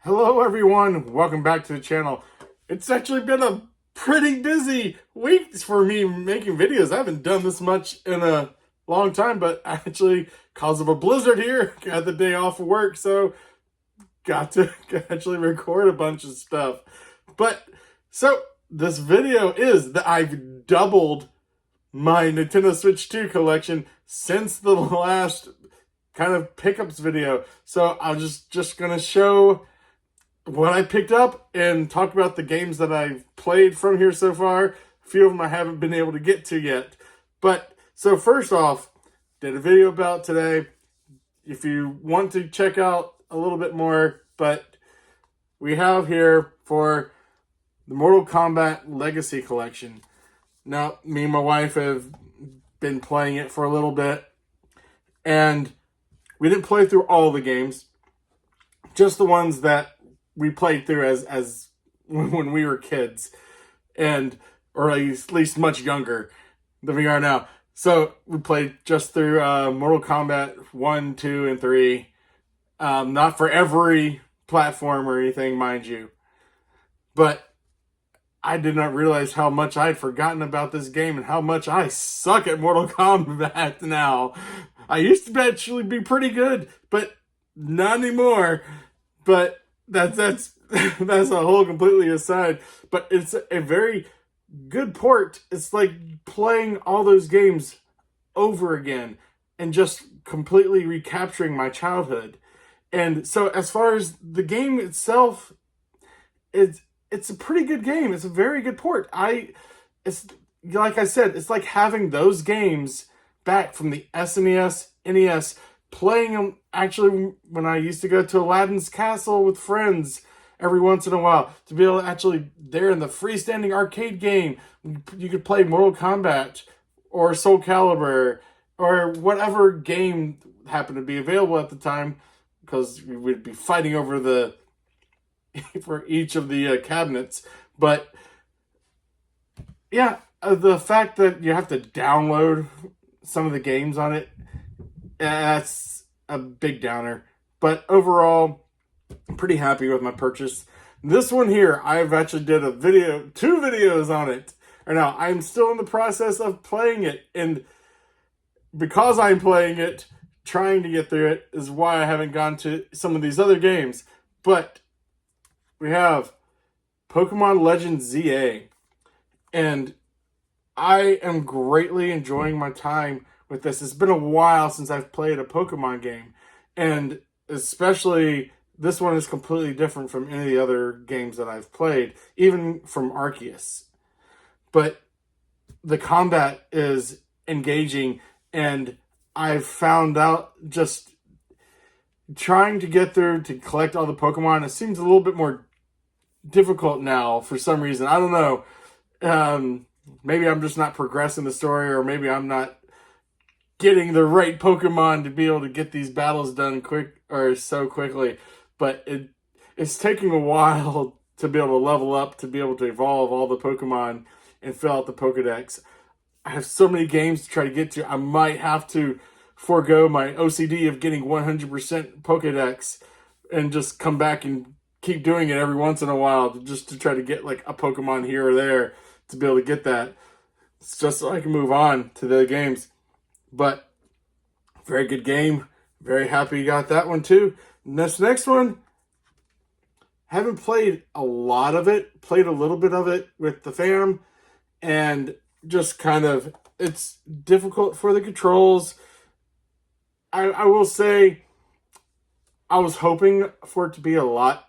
Hello everyone, welcome back to the channel. It's actually been a pretty busy week for me making videos. I haven't done this much in a long time, but actually, because of a blizzard here, got the day off of work, so got to actually record a bunch of stuff. So this video is that I've doubled my Nintendo Switch 2 collection since the last kind of pickups video. So I'm just gonna show what I picked up and talk about the games that I've played from here so far. A few of them I haven't been able to get to yet. So first off, did a video about today. If you want to check out a little bit more, but we have here for the Mortal Kombat Legacy Collection. Now, me and my wife have been playing it for a little bit, and we didn't play through all the games, just the ones that we played through as when we were kids, or at least much younger than we are now. So we played just through Mortal Kombat 1, 2, and 3. Not for every platform or anything, mind you. But I did not realize how much I'd forgotten about this game and how much I suck at Mortal Kombat now. I used to actually be pretty good, but not anymore. But that's a whole completely aside. But it's a very good port. It's like playing all those games over again and just completely recapturing my childhood. And so as far as the game itself, it's a pretty good game. It's a very good port. It's like I said, it's like having those games back from the SNES, NES, playing them actually when I used to go to Aladdin's Castle with friends every once in a while, to be able to actually, there in the freestanding arcade game, you could play Mortal Kombat or Soul Calibur or whatever game happened to be available at the time, because we would be fighting over for each of the cabinets. But yeah, the fact that you have to download some of the games on it, that's a big downer. But overall, I'm pretty happy with my purchase. This one here, I've actually did two videos on it. Or now, I'm still in the process of playing it. And because I'm playing it, trying to get through it, is why I haven't gone to some of these other games. But we have Pokemon Legends ZA. And I am greatly enjoying my time with this. It's been a while since I've played a Pokemon game, and especially this one is completely different from any of the other games that I've played, even from Arceus. But the combat is engaging, and I've found out just trying to get through to collect all the Pokemon, it seems a little bit more difficult now for some reason. I don't know. Maybe I'm just not progressing the story, or maybe I'm not getting the right Pokemon to be able to get these battles done quick or so quickly. But it's taking a while to be able to level up, to be able to evolve all the Pokemon and fill out the Pokedex. I have so many games to try to get to. I might have to forego my OCD of getting 100% Pokedex and just come back and keep doing it every once in a while, just to try to get like a Pokemon here or there to be able to get that. It's just so I can move on to the games. But very good game. Very happy you got that one too. And this next one, haven't played a lot of it. Played a little bit of it with the fam, and just kind of, it's difficult for the controls. I will say, I was hoping for it to be a lot,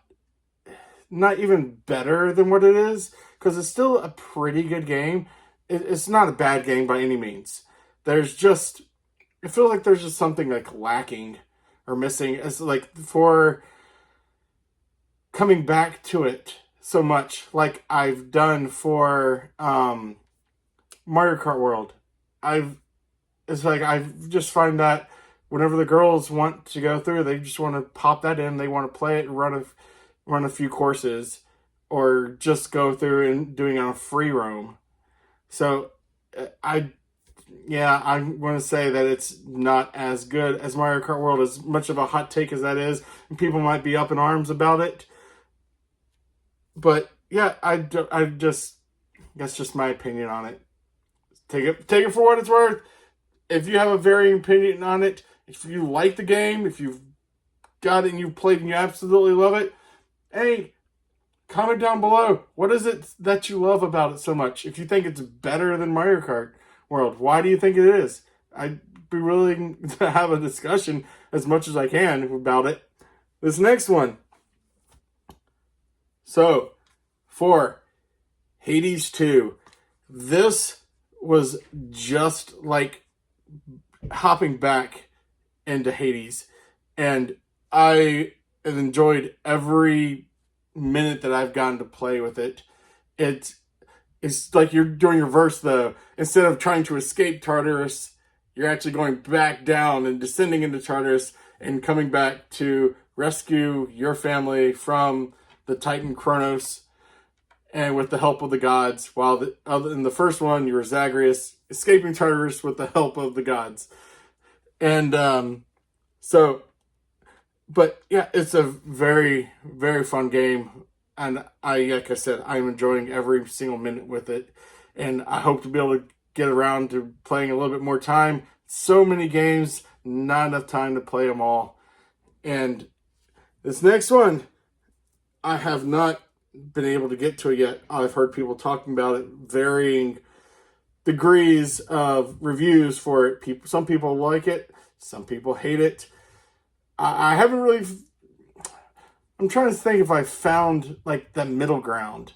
not even better than what it is, because it's still a pretty good game. It's not a bad game by any means. There's just, I feel like there's just something like lacking or missing. It's like for coming back to it so much, like I've done for Mario Kart World. It's like I just find that whenever the girls want to go through, they just want to pop that in. They want to play it and run a few courses, or just go through and doing it on a free roam. So I'm going to say that it's not as good as Mario Kart World, as much of a hot take as that is, and people might be up in arms about it. But yeah, that's just my opinion on it. Take it for what it's worth. If you have a varying opinion on it, if you like the game, if you've got it and you've played and you absolutely love it, hey, comment down below. What is it that you love about it so much? If you think it's better than Mario Kart World, why do you think it is? I'd be willing to have a discussion as much as I can about it. This next one. So, for Hades 2, this was just like hopping back into Hades, and I have enjoyed every minute that I've gotten to play with it. It's like you're doing reverse though. Instead of trying to escape Tartarus, you're actually going back down and descending into Tartarus and coming back to rescue your family from the Titan Kronos, and with the help of the gods. While in the first one, you were Zagreus, escaping Tartarus with the help of the gods. And but yeah, it's a very, very fun game. And like I said, I'm enjoying every single minute with it. And I hope to be able to get around to playing a little bit more time. So many games, not enough time to play them all. And this next one, I have not been able to get to it yet. I've heard people talking about it, varying degrees of reviews for it. Some people like it, some people hate it. I haven't really... I'm trying to think if I found like that middle ground.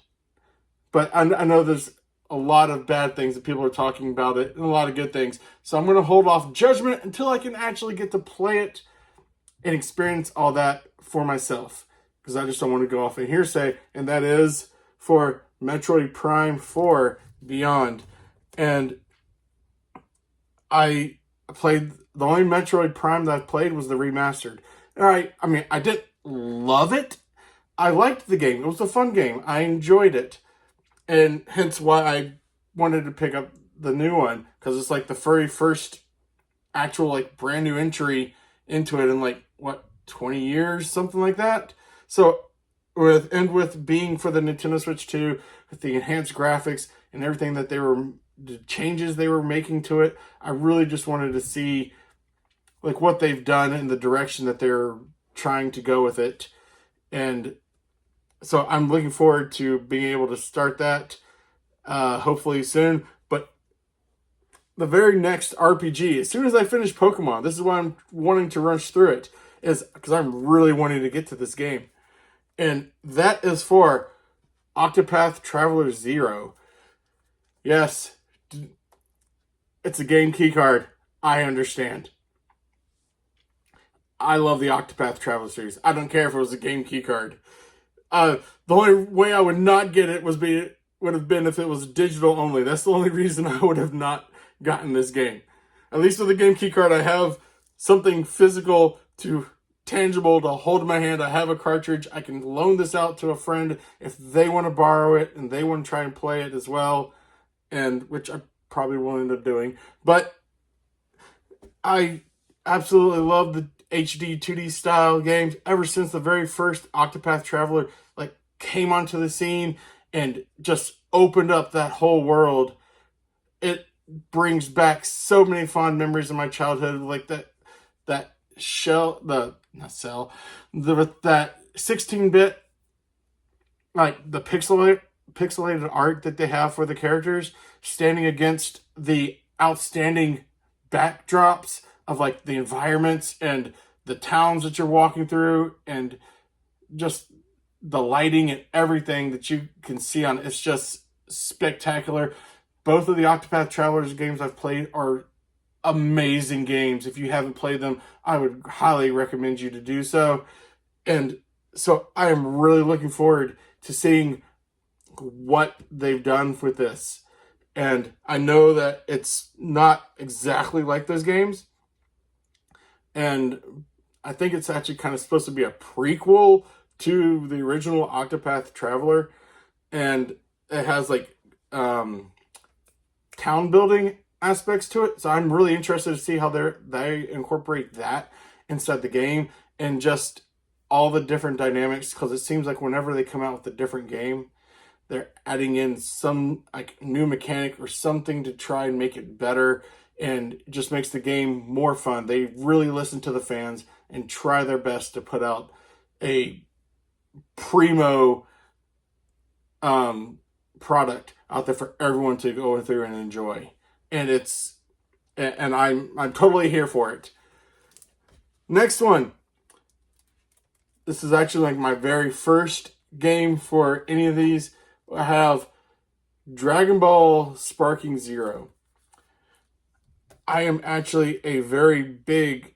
But I know there's a lot of bad things that people are talking about it, and a lot of good things. So I'm going to hold off judgment until I can actually get to play it and experience all that for myself. Because I just don't want to go off in hearsay. And that is for Metroid Prime 4 Beyond. And I played... The only Metroid Prime that I've played was the remastered. And I mean, I didn't love it. I liked the game. It was a fun game. I enjoyed it. And hence why I wanted to pick up the new one. Because it's like the very first actual like brand new entry into it in like, what, 20 years? Something like that. So with being for the Nintendo Switch 2, with the enhanced graphics and everything that the changes they were making to it, I really just wanted to see like what they've done and the direction that they're trying to go with it. And so I'm looking forward to being able to start that hopefully soon. But the very next RPG, as soon as I finish Pokemon, this is why I'm wanting to rush through it, is because I'm really wanting to get to this game. And that is for Octopath Traveler 0. Yes, it's a game keycard. I understand. I love the Octopath Traveler series. I don't care if it was a game keycard. The only way I would not get it would have been if it was digital only. That's the only reason I would have not gotten this game. At least with the game keycard, I have something physical tangible to hold in my hand. I have a cartridge. I can loan this out to a friend if they want to borrow it and they want to try and play it as well, and which I probably will end up doing. But I absolutely love the HD 2D style games ever since the very first Octopath Traveler like came onto the scene and just opened up that whole world. It brings back so many fond memories of my childhood, like that that 16-bit, like the pixelated art that they have for the characters, standing against the outstanding backdrops of like the environments and the towns that you're walking through, and just the lighting and everything that you can see on it. It's just spectacular. Both of the Octopath Travelers games I've played are amazing games. If you haven't played them, I would highly recommend you to do so. And so I am really looking forward to seeing what they've done with this. And I know that it's not exactly like those games. And I think it's actually kind of supposed to be a prequel to the original Octopath Traveler. And it has like town building aspects to it. So I'm really interested to see how they incorporate that inside the game. And just all the different dynamics, because it seems like whenever they come out with a different game, they're adding in some like new mechanic or something to try and make it better, and it just makes the game more fun. They really listen to the fans and try their best to put out a primo product out there for everyone to go through and enjoy. And I'm totally here for it. Next one. This is actually like my very first game for any of these. I have Dragonball Sparking Zero. I am actually a very big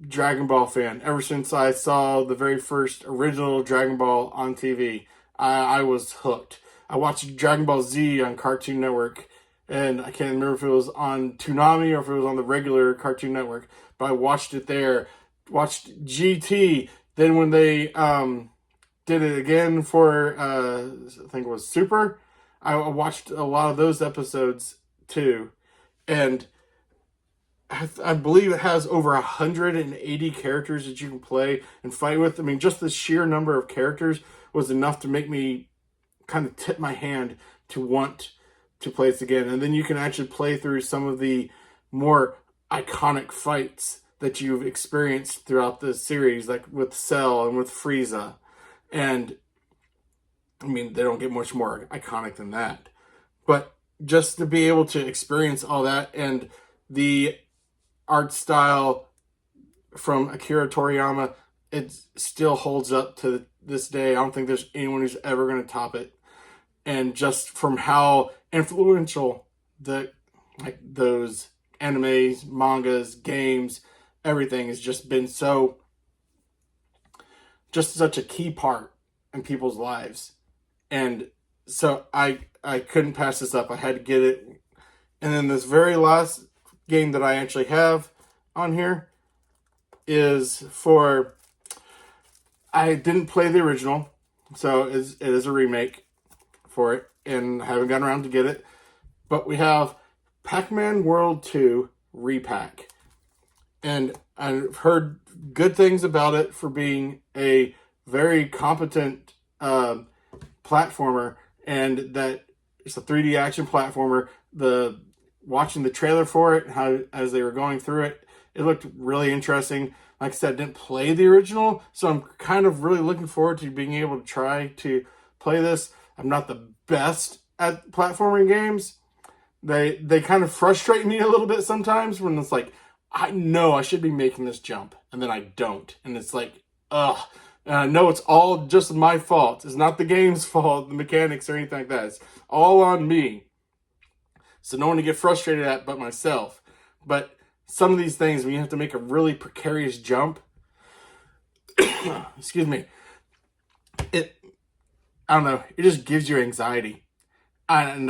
Dragon Ball fan. Ever since I saw the very first original Dragon Ball on TV, I was hooked. I watched Dragon Ball Z on Cartoon Network, and I can't remember if it was on Toonami or if it was on the regular Cartoon Network, but I watched it there. Watched GT. Then when they did it again for, I think it was Super, I watched a lot of those episodes too. And I believe it has over 180 characters that you can play and fight with. I mean, just the sheer number of characters was enough to make me kind of tip my hand to want to play this again. And then you can actually play through some of the more iconic fights that you've experienced throughout the series, like with Cell and with Frieza. And I mean, they don't get much more iconic than that. But just to be able to experience all that, and the art style from Akira Toriyama, it still holds up to this day. I don't think there's anyone who's ever going to top it. And just from how influential those animes, mangas, games, everything has just been such a key part in people's lives. And so I couldn't pass this up. I had to get it. And then this very last game that I actually have on here is for, I didn't play the original, so it is a remake for it, and I haven't gotten around to get it. But we have Pacman World 2 Repac. And I've heard good things about it for being a very competent platformer, and that it's a 3D action platformer. Watching the trailer for it, as they were going through it, it looked really interesting. Like I said, I didn't play the original, so I'm kind of really looking forward to being able to try to play this. I'm not the best at platforming games. They kind of frustrate me a little bit sometimes when it's like, I know I should be making this jump, and then I don't. And it's like, ugh. And I know it's all just my fault. It's not the game's fault, the mechanics, or anything like that. It's all on me. So no one to get frustrated at but myself. But some of these things, when you have to make a really precarious jump, excuse me, I don't know, it just gives you anxiety. And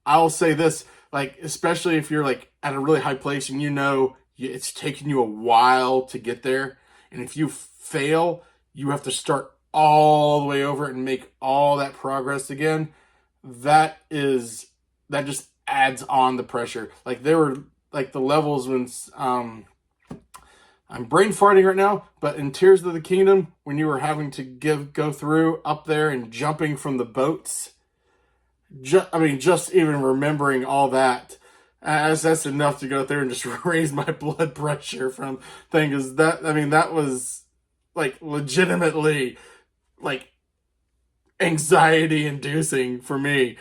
I'll say this, like, especially if you're like at a really high place and you know it's taking you a while to get there, and if you fail, you have to start all the way over and make all that progress again. That just adds on the pressure. Like, there were like the levels when I'm brain farting right now, but in Tears of the Kingdom, when you were having to go through up there and jumping from the boats, just even remembering all that, that's enough to go through and just raise my blood pressure from things. That was like legitimately like anxiety inducing for me.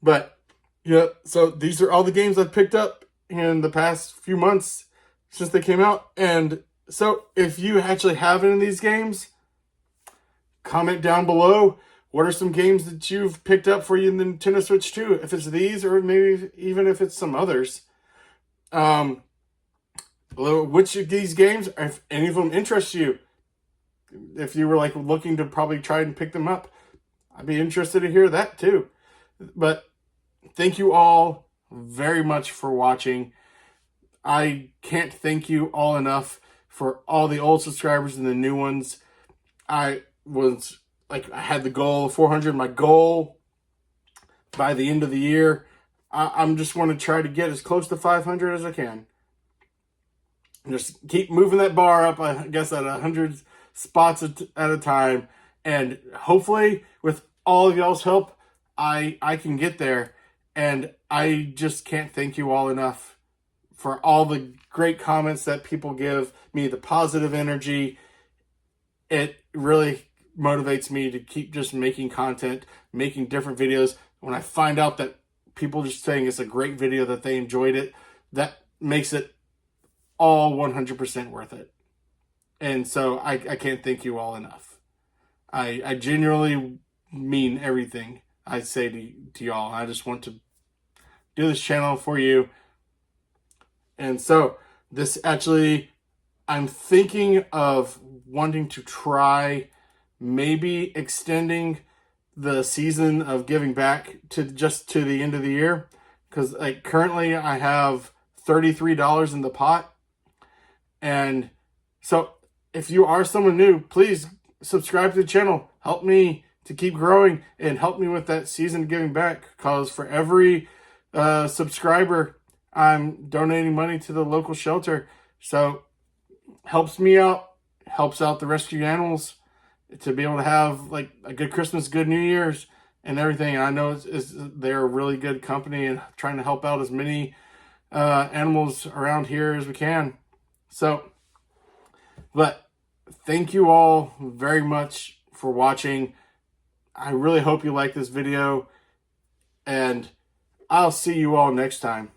But yeah, so these are all the games I've picked up in the past few months since they came out. And so if you actually have any of these games, comment down below. What are some games that you've picked up for you in the Nintendo Switch 2? If it's these, or maybe even if it's some others. Which of these games, if any of them interest you, if you were like looking to probably try and pick them up, I'd be interested to hear that too. But thank you all very much for watching. I can't thank you all enough for all the old subscribers and the new ones. I had the goal of 400. My goal by the end of the year, I'm just want to try to get as close to 500 as I can. Just keep moving that bar up, I guess, at 100 spots at a time. And hopefully with all of y'all's help, I can get there. And I just can't thank you all enough for all the great comments that people give me, the positive energy. It really motivates me to keep just making content, making different videos. When I find out that people just saying it's a great video, that they enjoyed it, that makes it all 100% worth it. And so I can't thank you all enough. I genuinely mean everything I say to y'all. I just want to do this channel for you. And so this actually, I'm thinking of wanting to try maybe extending the season of giving back to just to the end of the year. Because like currently I have $33 in the pot. And so if you are someone new, please subscribe to the channel. Help me to keep growing and help me with that season of giving back. Because for every subscriber, I'm donating money to the local shelter. So helps me out, helps out the rescue animals to be able to have like a good Christmas, good New Year's and everything. And I know they're a really good company and trying to help out as many animals around here as we can. So, but thank you all very much for watching. I really hope you like this video, and I'll see you all next time.